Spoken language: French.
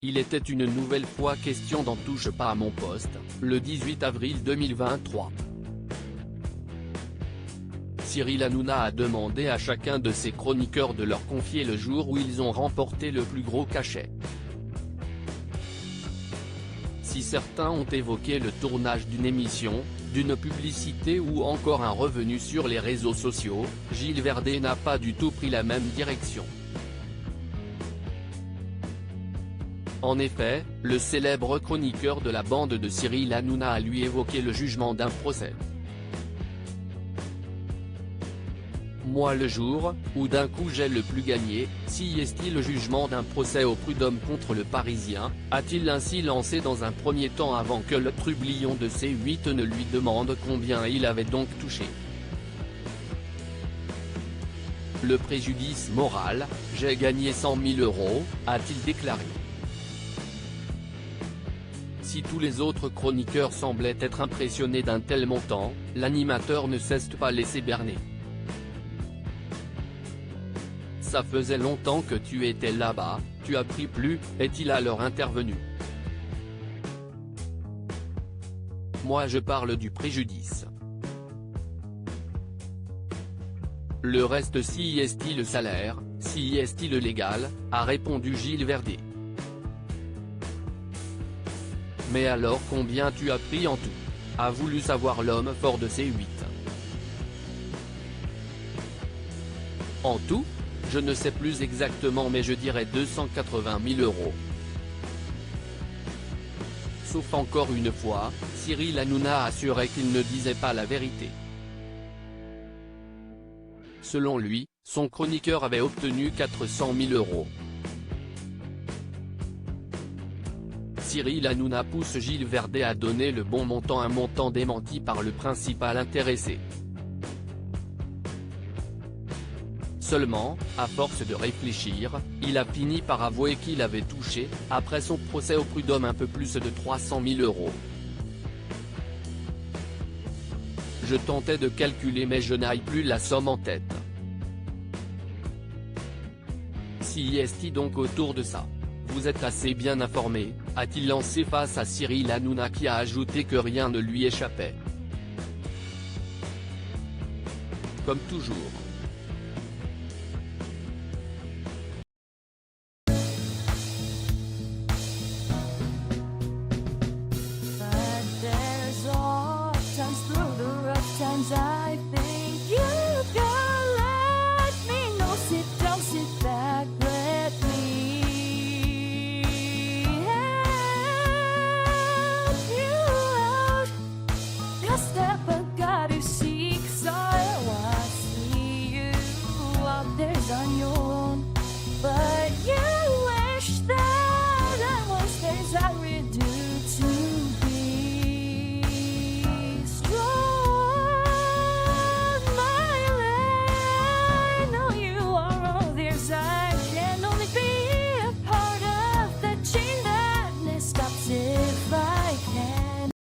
Il était une nouvelle fois question d'en touche pas à mon poste, le 18 avril 2023. Cyril Hanouna a demandé à chacun de ses chroniqueurs de leur confier le jour où ils ont remporté le plus gros cachet. Si certains ont évoqué le tournage d'une émission, d'une publicité ou encore un revenu sur les réseaux sociaux, Gilles Verdet n'a pas du tout pris la même direction. En effet, le célèbre chroniqueur de la bande de Cyril Hanouna a lui évoqué le jugement d'un procès. Moi le jour, où d'un coup j'ai le plus gagné, si est-il le jugement d'un procès au prud'homme contre le Parisien, a-t-il ainsi lancé dans un premier temps avant que le trublion de C8 ne lui demande combien il avait donc touché. Le préjudice moral, j'ai gagné 100 000 €, a-t-il déclaré. Si tous les autres chroniqueurs semblaient être impressionnés d'un tel montant, l'animateur ne s'est pas laissé berner. Ça faisait longtemps que tu étais là-bas, tu as pris plus, est-il alors intervenu. Moi je parle du préjudice. Le reste si est-il le salaire, si est-il le légal, a répondu Gilles Verdet. Mais alors combien tu as pris en tout, a voulu savoir l'homme fort de C8. En tout ? Je ne sais plus exactement mais je dirais 280 000 €. Sauf encore une fois, Cyril Hanouna a assuré qu'il ne disait pas la vérité. Selon lui, son chroniqueur avait obtenu 400 000 €. Cyril Hanouna pousse Gilles Verdet à donner le bon montant, un montant démenti par le principal intéressé. Seulement, à force de réfléchir, il a fini par avouer qu'il avait touché, après son procès au prud'homme, un peu plus de 300 000 €. Je tentais de calculer mais je n'ai plus la somme en tête. Si est-il donc autour de ça? Vous êtes assez bien informé, a-t-il lancé face à Cyril Hanouna qui a ajouté que rien ne lui échappait. Comme toujours. But there's all times through the rough times I feel